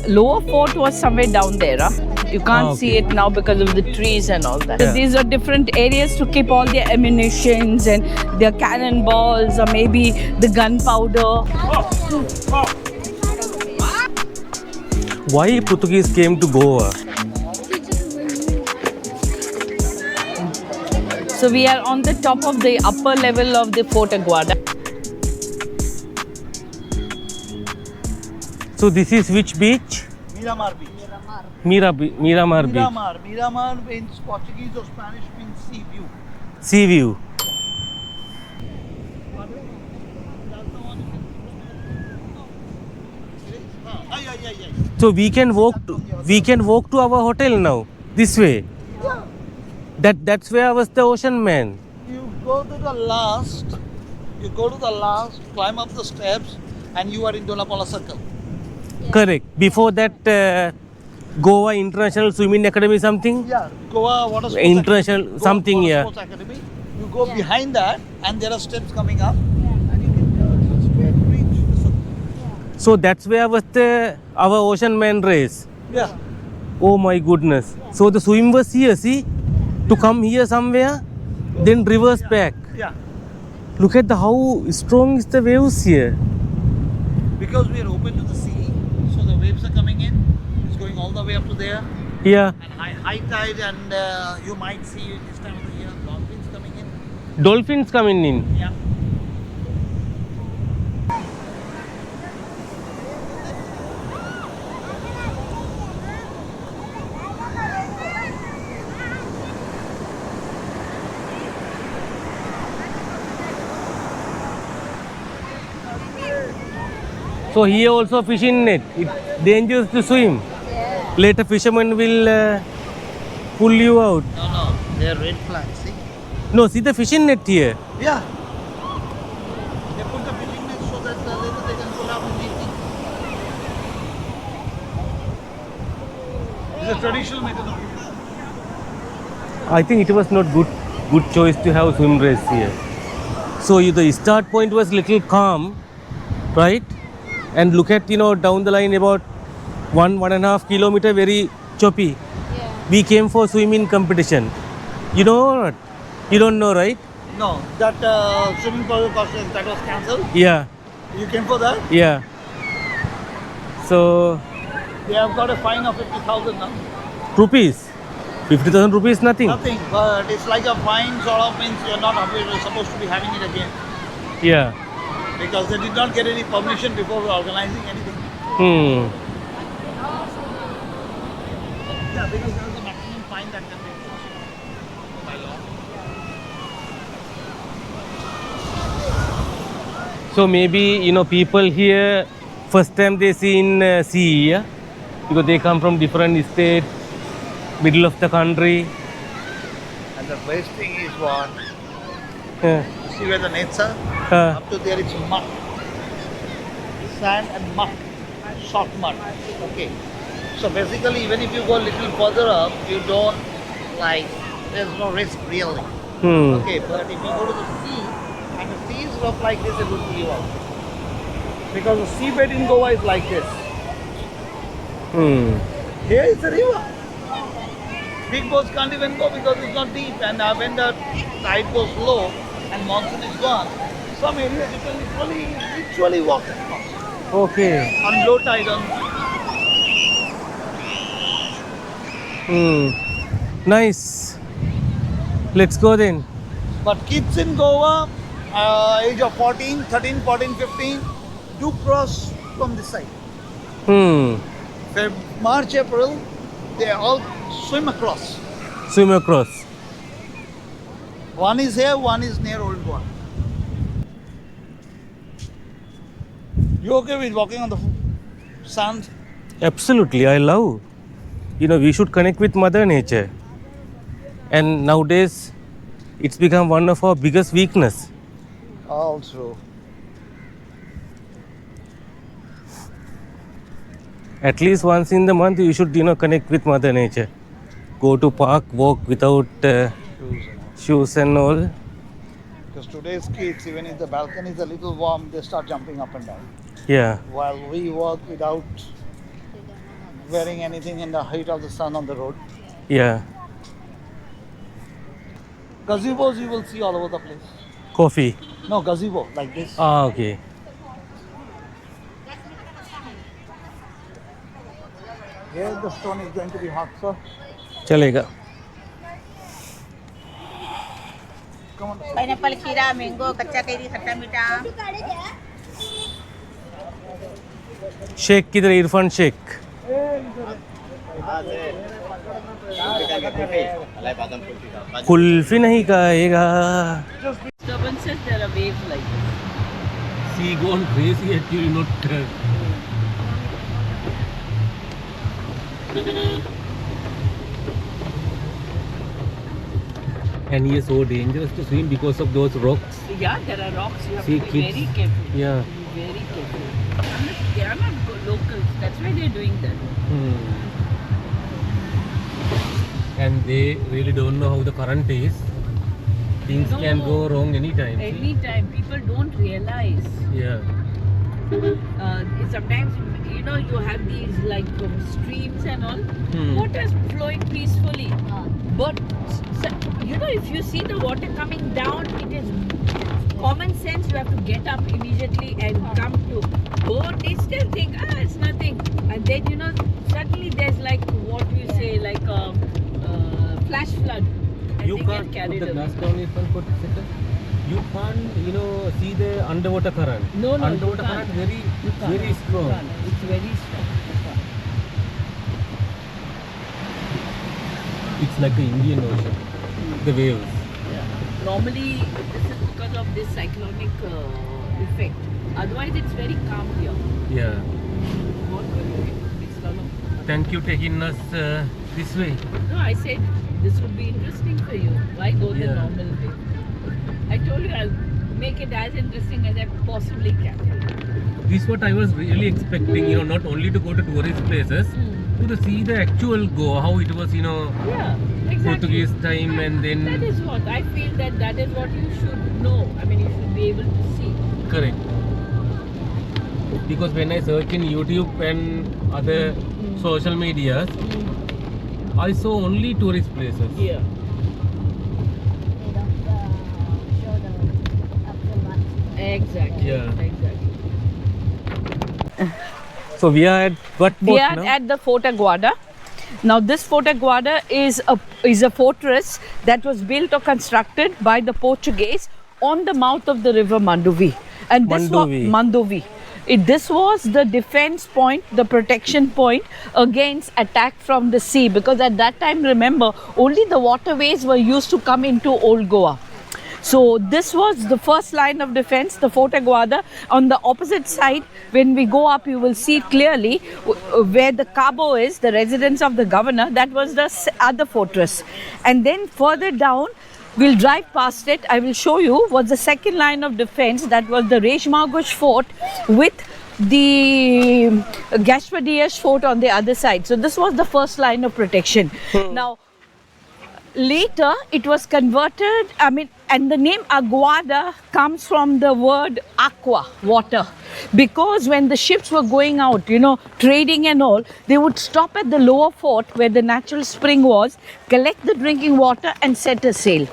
lower fort was somewhere down there. You can't see it now because of the trees and all that. Yeah. These are different areas to keep all their ammunitions and their cannonballs or maybe the gunpowder. Why Portuguese came to Goa? So we are on the top of the upper level of the Fort Aguada. So this is which beach? Miramar Beach. Miramar Beach. Miramar means Portuguese or Spanish means sea view. Sea view. Yeah. So we can walk to our hotel now. This way. That's where was the Ocean Man. You go to the last, climb up the steps, and you are in Dolapola Circle. Correct. Before that, Goa International Swimming Academy something. Yeah, Goa Water Sports International Academy. something, Water yeah. Sports Academy. You go behind that, and there are steps coming up, and you can straight reach the circle. So that's where was our Ocean Man race. Yeah. Oh my goodness. So the swim was here, see? To come here somewhere, then reverse back. Yeah. Look at how strong is the waves here. Because we are open to the sea, so the waves are coming in. It's going all the way up to there. Yeah. And high tide, and you might see this time of the year dolphins coming in. Dolphins coming in. Yeah. So here also fishing net. It's dangerous to swim. Later fishermen will pull you out. No, they are red flags. See? No, see the fishing net here. Yeah. They put the fishing net so that later they can pull out and eat it. It's a traditional method of fishing. I think it was not good choice to have swim race here. So the start point was little calm, right? And look at down the line about 1.5 kilometer very choppy. Yeah. We came for swimming competition. You know what? You don't know, right? No, that swimming pool course that was cancelled. Yeah, You came for that? yeah. So They have got a fine of 50,000 now. rupees, 50,000 rupees, nothing. Nothing, but it's like a fine sort of means you're not supposed to be having it again. Yeah. Because they did not get any permission before organizing anything. Hmm. Yeah, because there is a maximum fine that can be imposed by law. So maybe people here first time they see in sea, yeah? Because they come from different states, middle of the country. And the best thing is what? Uh, You see where the nets are? uh, Up to there it's mud. Sand and mud. Soft mud. Okay. So basically even if you go a little further up, you don't there's no risk really. hmm. Okay, but if you go to the sea, and the sea is rough like this, it will pull you out. Because the seabed in Goa is like this. Hmm. Here is the river. Big boats can't even go because it's not deep. And when the tide goes low and monsoon is gone, some areas you can literally walk across. Okay. On low tide, Nice. Let's go then. But kids in Goa, age of 13, 14, 15, do cross from this side. March, April, they all swim across. Swim across. One is here, one is near Old Goa. You okay with walking on the sand? Absolutely, I love. We should connect with Mother Nature. And nowadays, it's become one of our biggest weakness. Also. At least once in the month, you should, connect with Mother Nature. Go to park, walk without shoes and all. Because today's kids, even if the balcony is a little warm, they start jumping up and down. Yeah. While we walk without wearing anything in the heat of the sun on the road. Yeah. Gazebos you will see all over the place. Coffee. No, gazebo like this. Ah, okay. Here the stone is going to be hot, sir. चलेगा. Come on. Pineapple खीरा mango कच्चा carry खट्टा मीठा शेख किधर इरफान शेख. कुल्फी नहीं खाएगा. Disturbances, there are waves like this. Sea gone crazy actually not. And he is so dangerous to swim because of those rocks. Yeah, there are rocks. You have See, to be kids. very careful. Yeah. Be very careful. They are not locals. That's why they're doing that. And they really don't know how the current is. Things can No. go wrong anytime. see? Anytime people don't realize. Yeah. Sometimes you have these like streams and all. Hmm. Water is flowing peacefully, but if you see the water coming down, it is common sense. You have to get up immediately and come to boat. They still think it's nothing, and then suddenly there's like what you say like a flash flood. And You they can't get put carried the away. glass down in front for a second. You can't, see the underwater current. No, you underwater can't. current very, You can't. very strong. You can't. It's very strong. You can't. It's like the Indian Ocean, the waves. Normally, this is because of this cyclonic effect. Otherwise, it's very calm here. Yeah. What will you do? It's not. Thank you taking us this way. No, I said this would be interesting for you. Why go the Yeah. normal way? I told you I'll make it as interesting as I possibly can. This is what I was really expecting, not only to go to tourist places, to see the actual Goa, how it was, Yeah, exactly. Portuguese time and then... That is what I feel that is what you should know. I mean, you should be able to see. Correct. Because when I search in YouTube and other social medias, I saw only tourist places. Yeah. Exactly. Yeah. Exactly. So we are at what We port are now? at the Fort Aguada. Now, this Fort Aguada is a fortress that was built or constructed by the Portuguese on the mouth of the river Mandovi. And this Mandovi. Mandovi. This was the defense point, the protection point against attack from the sea, because at that time, remember, only the waterways were used to come into Old Goa. So this was the first line of defense, the Fort Aguada. On the opposite side, when we go up, you will see clearly where the Cabo is, the residence of the governor. That was the other fortress. And then further down, we'll drive past it. I will show you what's the second line of defense. That was the Rejmagush Fort with the Gashwadiash Fort on the other side. So this was the first line of protection. Now, later it was converted, and the name Aguada comes from the word aqua, water, because when the ships were going out, trading and all, they would stop at the lower fort where the natural spring was, collect the drinking water and set a sail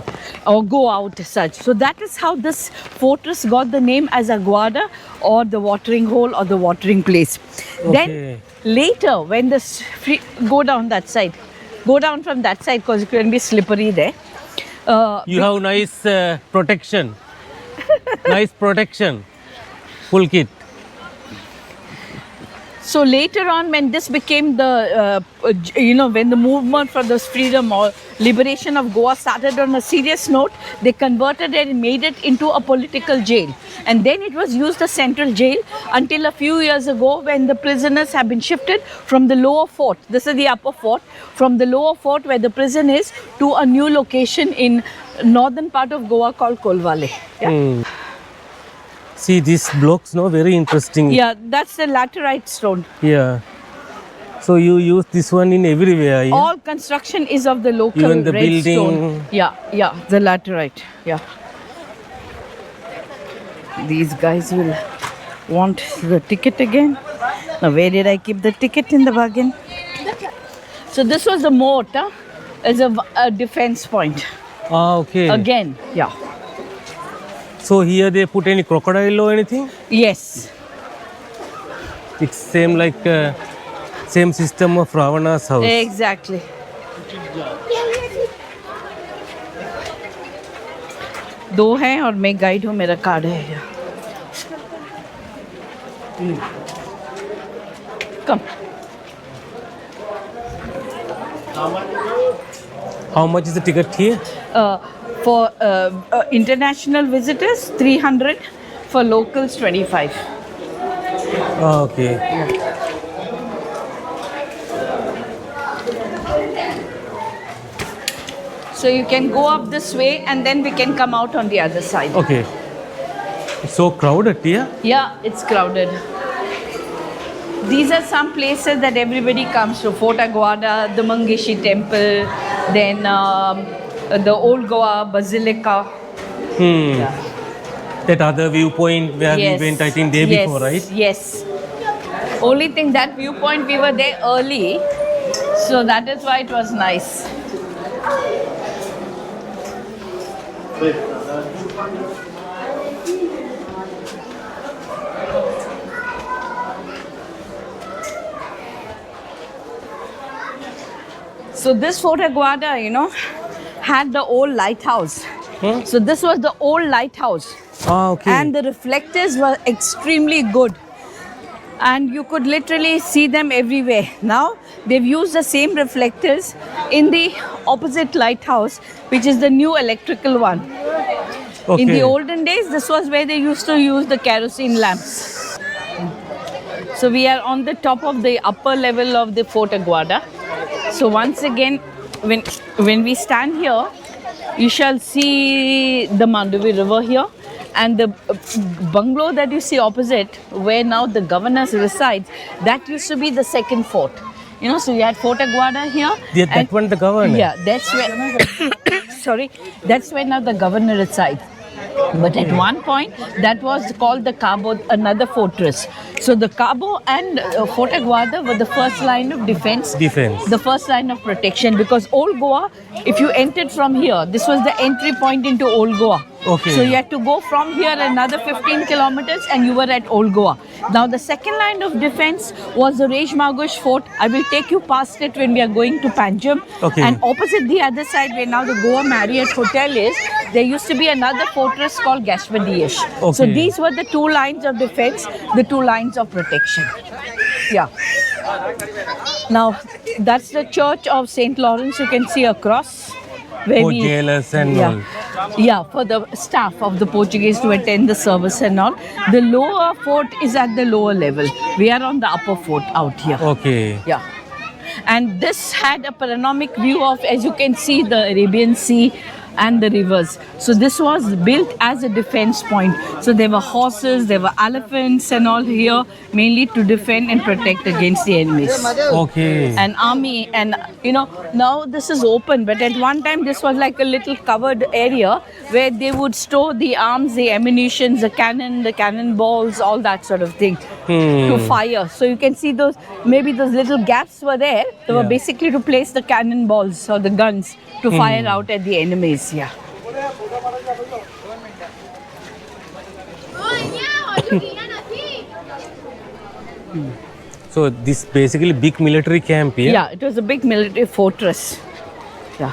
or go out as such. So that is how this fortress got the name as Aguada, or the watering hole or the watering place. Okay. Then later, when go down that side, go down from that side because it can be slippery there. You have nice protection. Nice protection. Full kit. So later on, when this became the, when the movement for the freedom or liberation of Goa started on a serious note, they converted it and made it into a political jail. And then it was used as central jail until a few years ago, when the prisoners have been shifted from the lower fort. This is the upper fort. From the lower fort where the prison is to a new location in northern part of Goa called Kolvale. Yeah. See these blocks, very interesting. Yeah, that's the laterite stone. Yeah. So you use this one in everywhere. Yeah? All construction is of the local Even the red building. stone. Yeah, the laterite. Yeah. These guys will want the ticket again. Now, where did I keep the ticket in the wagon? So this was the moat, as a defense point. Ah, okay. Again, yeah. So here they put any crocodile or anything? Yes. It's same like same system of Ravana's house. Exactly. दो हैं और मैं guide हूँ मेरा card है कम How much is the ticket here? for international visitors 300 for locals 25 Ah, okay. so you can go up this way and then we can come out on the other side. Okay. It's so crowded here. Yeah, it's crowded. These are some places that everybody comes to. Fort Aguada, the Mangeshi Temple, then the Old Goa Basilica. That other viewpoint where we went, I think, day before, right? Yes. Only thing, that viewpoint we were there early, so that is why it was nice. So this Fort Aguada, had the old lighthouse. So this was the old lighthouse. Ah, okay. And the reflectors were extremely good. And you could literally see them everywhere. Now they've used the same reflectors in the opposite lighthouse, which is the new electrical one. Okay. In the olden days, this was where they used to use the kerosene lamps. So we are on the top of the upper level of the Fort Aguada. So once again, when we stand here, you shall see the Mandovi River here, and the bungalow that you see opposite, where now the governor resides, that used to be the second fort. So you had Fort Aguada here. Yeah, that one the governor. Yeah, that's where. Sorry, that's where now the governor resides. But at one point, that was called the Cabo, another fortress. So the Cabo and Fort Aguada were the first line of defense. The first line of protection, because Old Goa, if you entered from here, this was the entry point into Old Goa. Okay. So you had to go from here another 15 kilometers and you were at Old Goa. Now the second line of defense was the Rejmagush Fort. I will take you past it when we are going to Panjim. Okay. And opposite the other side, where now the Goa Marriott Hotel is, there used to be another fortress called Gashwadiesh. Okay. So these were the two lines of defense, the two lines of protection. Yeah. Now that's the Church of St. Lawrence. You can see across. For jailers and all. Yeah, for the staff of the Portuguese to attend the service and all. The lower fort is at the lower level. We are on the upper fort out here. Okay. Yeah. And this had a panoramic view of, as you can see, the Arabian Sea and the rivers. So this was built as a defense point. So there were horses, there were elephants and all here, mainly to defend and protect against the enemies. Okay. An army, and now this is open, but at one time this was like a little covered area where they would store the arms, the ammunition, the cannonballs, all that sort of thing to fire. So you can see those little gaps were there. They were basically to place the cannonballs or the guns to fire out at the enemies. Yeah. So this basically big military camp here? Yeah, it was a big military fortress. Yeah.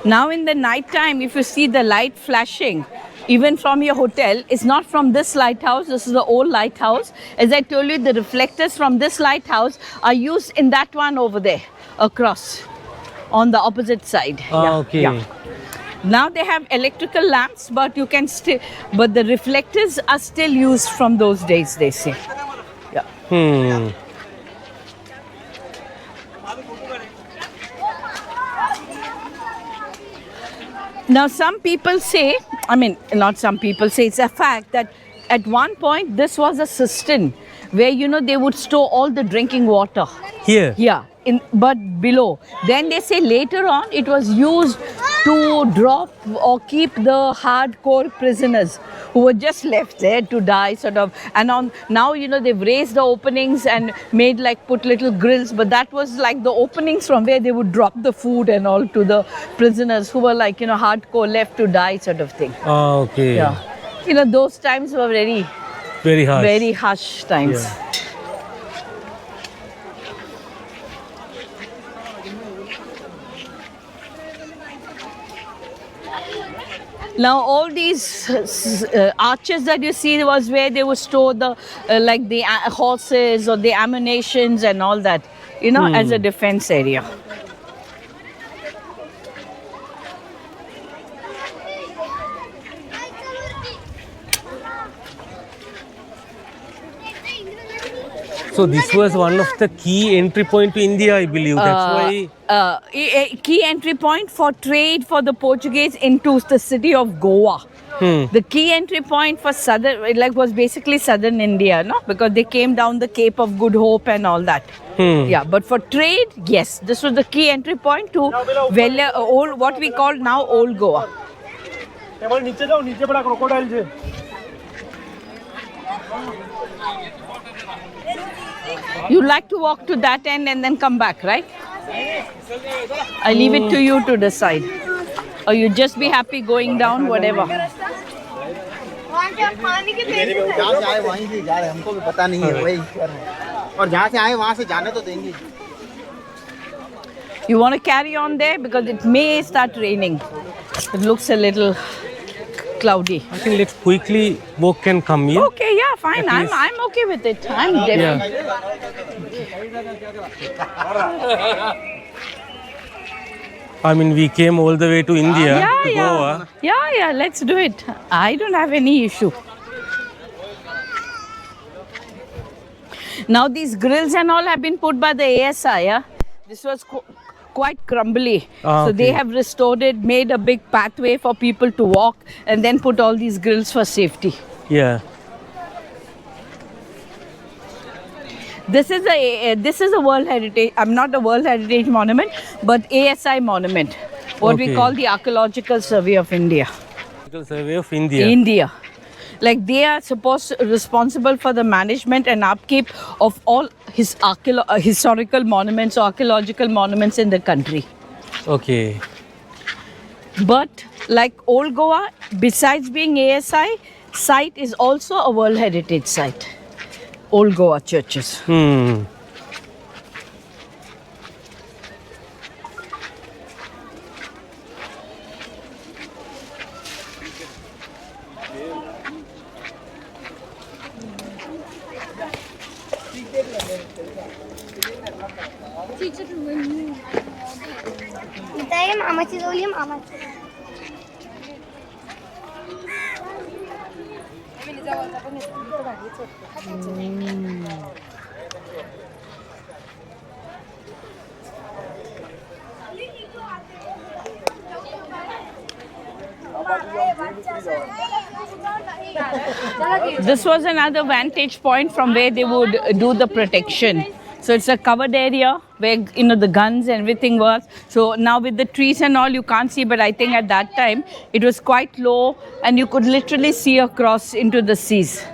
Now in the night time, if you see the light flashing, even from your hotel, it's not from this lighthouse. This is the old lighthouse. As I told you, the reflectors from this lighthouse are used in that one over there, across, on the opposite side. Okay. Yeah. Now they have electrical lamps, but you can still, but the reflectors are still used from those days, they say. Yeah. Now some people say, not some people say, it's a fact that at one point this was a cistern where they would store all the drinking water. Here? Yeah, but below. Then they say later on it was used to drop or keep the hardcore prisoners who were just left there to die, sort of. And on now, you know, they've raised the openings and made like put little grills, but that was like the openings from where they would drop the food and all to the prisoners who were like, you know, hardcore left to die, sort of thing. Ah, okay. Yeah, you know, those times were very Very harsh. harsh times. Yeah. Now all these arches that you see was where they would store the like the horses or the ammunitions and all that, you know, as a defense area. So this was one of the key entry point to India, I believe. That's why. A key entry point for trade for the Portuguese into the city of Goa. The key entry point for southern, like, was basically southern India, no? Because they came down the Cape of Good Hope and all that. Yeah, but for trade, yes, this was the key entry point to old, what we call now Old Goa. You like to walk to that end and then come back, right? I leave it to you to decide. Or you just be happy going down, whatever. जहाँ से आए वहीं से जा रहे हैं, हमको भी पता नहीं है, वही कर रहे हैं। और जहाँ से आए वहाँ से जाने तो देंगे। You want to carry on there because it may start raining. It looks a little cloudy. I think let's quickly walk and come here. Okay, yeah, fine. I'm okay with it. I'm definitely. I mean, we came all the way to India, to Goa. Yeah, let's do it. I don't have any issue. Now these grills and all have been put by the ASI, yeah? This was quite crumbly. So they have restored it, made a big pathway for people to walk, and then put all these grills for safety. Yeah. This is a World Heritage. I'm not a World Heritage Monument, but ASI Monument. What we call the Archaeological Survey of India. Archaeological Survey of India. India. Like they are responsible for the management and upkeep of all his historical monuments or archaeological monuments in the country. Okay. But like Old Goa, besides being ASI, site is also a World Heritage Site. Old Goa churches. बताइए मामाची बोलिए मामाची This was another vantage point from where they would do the protection. So it's a covered area where, you know, the guns and everything was. So now with the trees and all, you can't see, but I think at that time it was quite low and you could literally see across into the seas.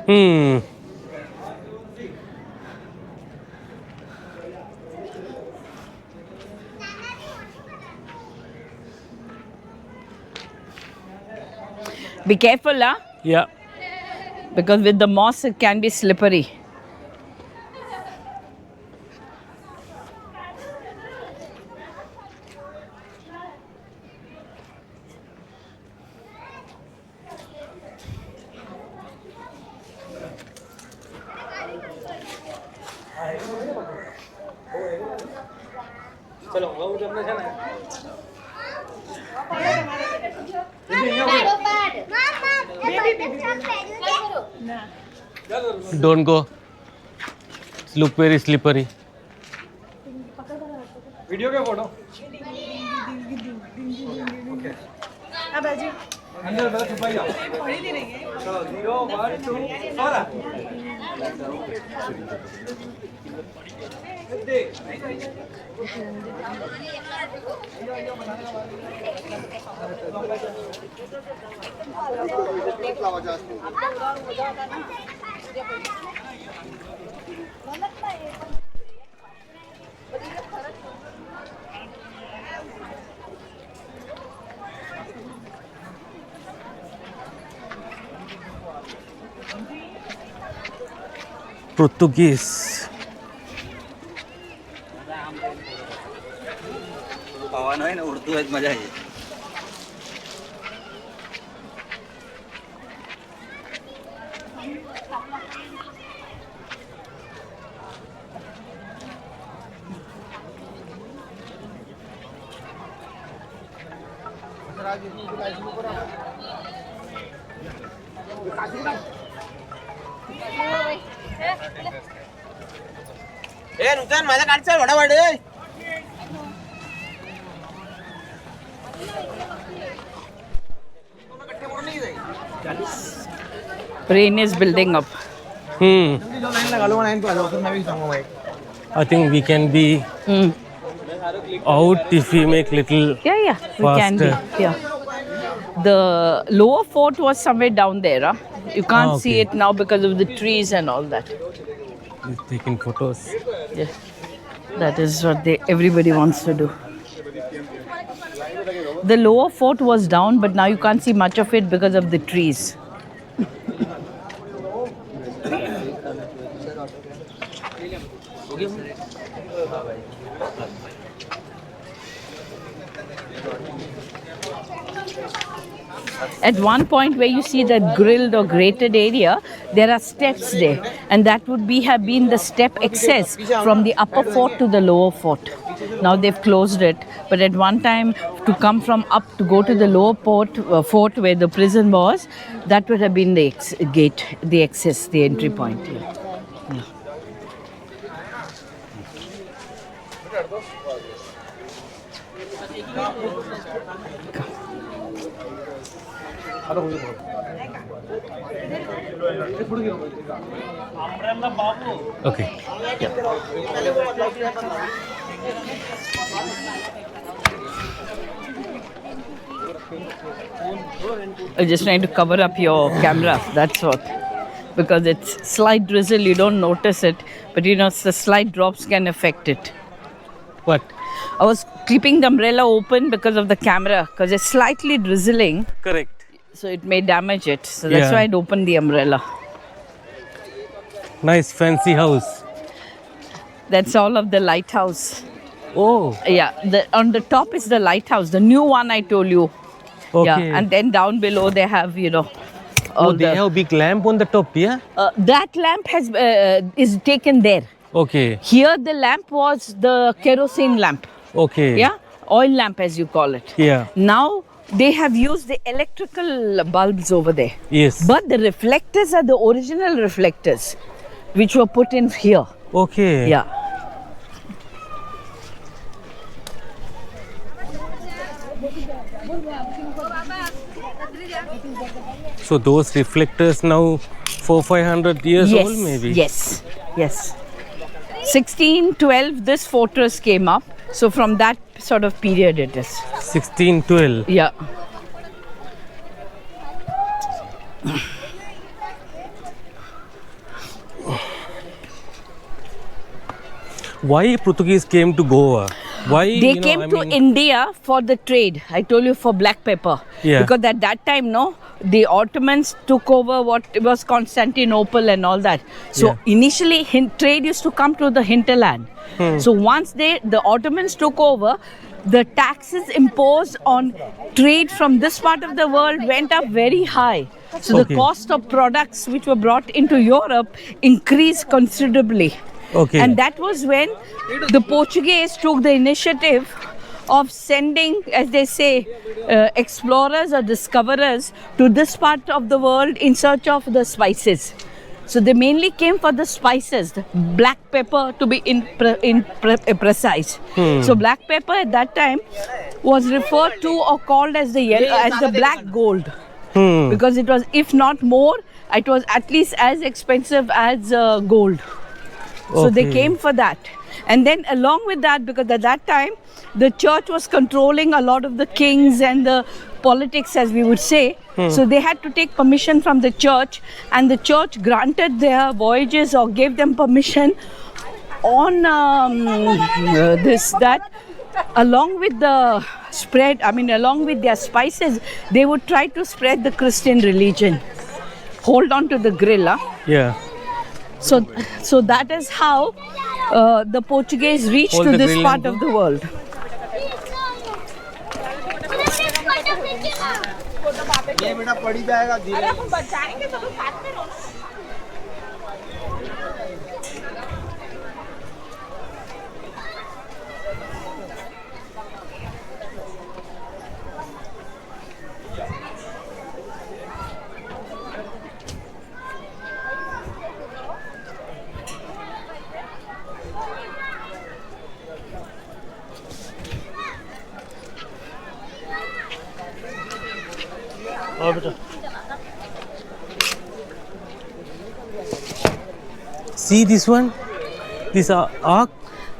Be careful, huh? Yeah. Because with the moss it can be slippery. Don't go. Look very slippery. Video क्या photo Portuguese. पवन है ना उर्दू है मजा है ए नुकसान माझा काढचा वडा वाडे Rain is building up. I think we can be out if we make little. Yeah, we can be. Faster. Yeah. The lower fort was somewhere down there. Huh? You can't see okay. it now because of the trees and all that. He's taking photos. Yeah. That is what everybody wants to do. The lower fort was down, but now you can't see much of it because of the trees. At one point where you see that grilled or grated area, there are steps there, and that would have been the step access from the upper fort to the lower fort. Now they've closed it, but at one time to come from up to go to the lower fort where the prison was, that would have been the gate, the access, the entry point. Yeah. Okay. I'm just trying to cover up your camera, that's what. Because it's slight drizzle, you don't notice it, but you know, the slight drops can affect it. What? I was keeping the umbrella open because of the camera, because it's slightly drizzling, Correct. so it may damage it. So that's Yeah. why I'd opened the umbrella. Nice fancy house. That's all of the lighthouse. Oh, Yeah, on the top is the lighthouse, the new one I told you. okay. Yeah, and then down below they have, you know, Oh, all they have big lamp on the top, yeah? that lamp is taken there. Okay, Here the lamp was the kerosene lamp. okay. Yeah, oil lamp as you call it. Yeah, Now they have used the electrical bulbs over there. yes. But the reflectors are the original reflectors which were put in here. Okay. Yeah. So those reflectors now 400-500 years Yes. old maybe? Yes. Yes. 1612 this fortress came up. So from that sort of period it is. 1612. Yeah. Why Portuguese came to Goa? Why They came to India for the trade. I told you for black pepper. Yeah. Because at that time, no, the Ottomans took over what was Constantinople and all that. So Yeah. initially, trade used to come to the hinterland. So once the Ottomans took over, the taxes imposed on trade from this part of the world went up very high. So Okay. the cost of products which were brought into Europe increased considerably. Okay. And that was when the Portuguese took the initiative of sending, as they say, explorers or discoverers to this part of the world in search of the spices. So they mainly came for the spices, the black pepper to be precise. So black pepper at that time was referred to or called as the yellow, as the black gold. because it was, if not more, it was at least as expensive as gold. So they Okay. came for that. And then along with that, because at that time the church was controlling a lot of the kings and the politics, as we would say. So they had to take permission from the church, and the church granted their voyages or gave them permission on that. Along with the spread, along with their spices, they would try to spread the Christian religion. Hold on to the grill, huh? Yeah. So that is how the Portuguese reached Hold to the this grill part and of the world. ये बेटा पड़ी जाएगा धीरे See this one? This ark?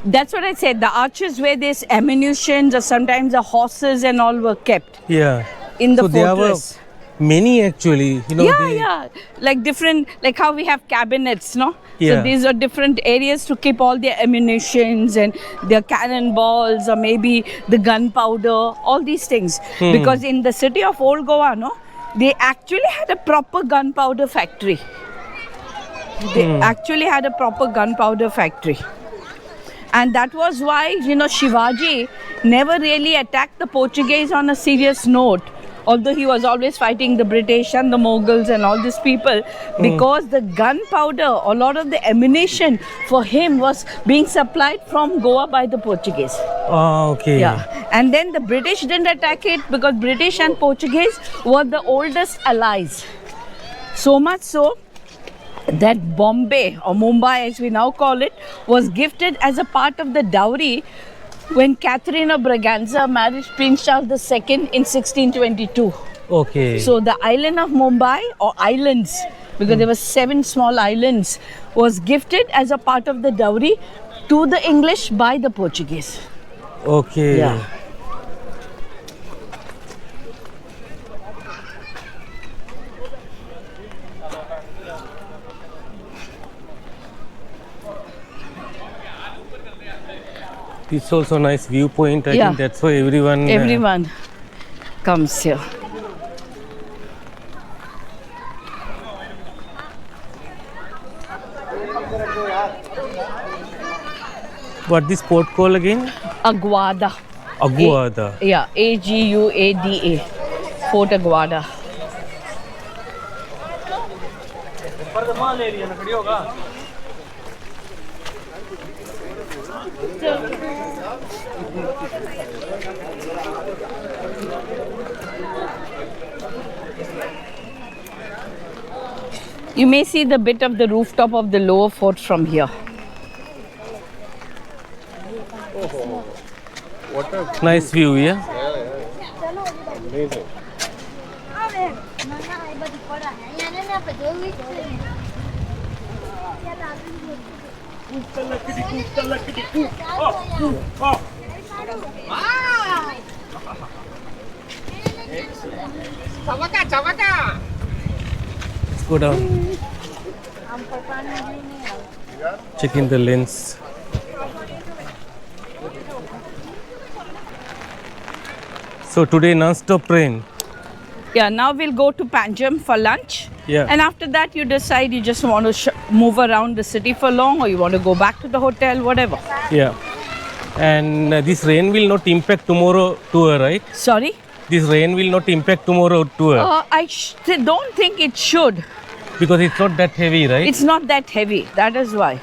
That's what I said. The arches where this ammunition or sometimes the horses and all were kept Yeah. in the So there were fortress. many actually. You know, Yeah. Like different, like how we have cabinets, no? Yeah. So these are different areas to keep all their ammunitions and their cannonballs or maybe the gunpowder, all these things. Because in the city of Old Goa, no, they actually had a proper gunpowder factory. They actually had a proper gunpowder factory. And that was why, Shivaji never really attacked the Portuguese on a serious note. Although he was always fighting the British and the Mughals and all these people, because the gunpowder, a lot of the ammunition for him was being supplied from Goa by the Portuguese. Ah, okay. Yeah. And then the British didn't attack it because British and Portuguese were the oldest allies. So much so that Bombay or Mumbai, as we now call it, was gifted as a part of the dowry when Catherine of Braganza married Prince Charles II in 1622. Okay. So the island of Mumbai, or islands, because there were 7 small islands, was gifted as a part of the dowry to the English by the Portuguese. Okay. Yeah. It's also a nice viewpoint. I Yeah. think that's why everyone. Everyone comes here. What this port called again? Aguada. Aguada. Yeah, Aguada. Fort Aguada. You may see the bit of the rooftop of the lower fort from here. Nice view, yeah? Let's go down. Check in the lens. So today non-stop train. Yeah, now we'll go to Panjim for lunch. Yeah. And after that, you decide you just want to move around the city for long, or you want to go back to the hotel, whatever. Yeah. And this rain will not impact tomorrow tour, right? Sorry? This rain will not impact tomorrow tour I don't think it should. because it's not that heavy, right? It's not that heavy. That is why.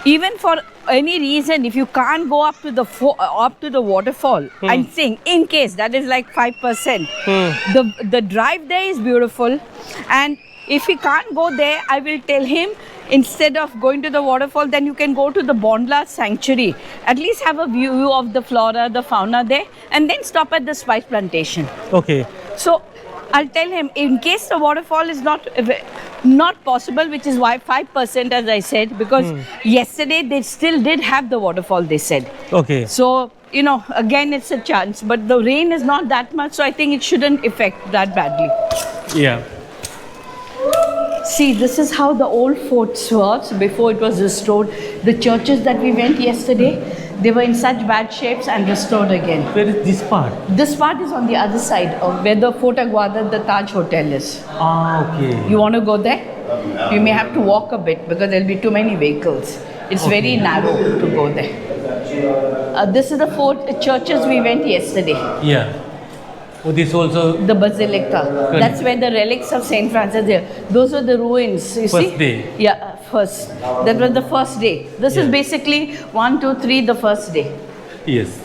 Even for any reason, if you can't go up to the waterfall and sing, in case that is like 5%, the drive there is beautiful. And if he can't go there, I will tell him, instead of going to the waterfall, then you can go to the Bondla sanctuary. At least have a view of the flora, the fauna there, and then stop at the spice plantation. Okay. So I'll tell him in case the waterfall is not possible, which is why 5%, as I said, because yesterday they still did have the waterfall, they said. Okay. So, you know, again, it's a chance, but the rain is not that much, so I think it shouldn't affect that badly. Yeah. See, this is how the old fort was before it was restored. The churches that we went yesterday, they were in such bad shapes and restored again. Where is this part? This part is on the other side of where the Fort Aguada, the Taj Hotel is. Ah, okay. You want to go there? You may have to walk a bit because there'll be too many vehicles. It's very narrow to go there. This is the fort churches we went yesterday. Yeah. Oh, this also The Basilica. That's where the relics of Saint Francis are. Those are the ruins. You see? First day. Yeah, first. That was the first day. This is Yeah. basically 1, 2, 3, the first day. yes.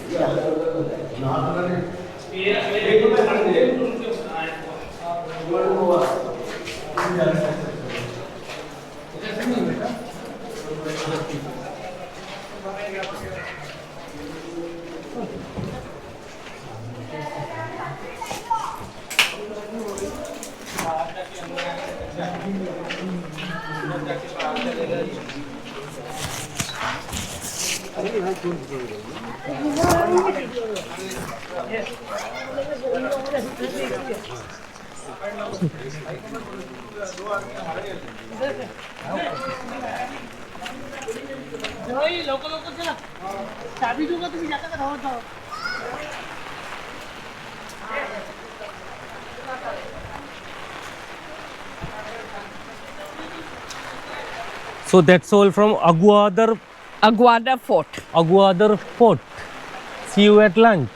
So that's all from Aguada Fort. Aguadar Fort. See you at lunch.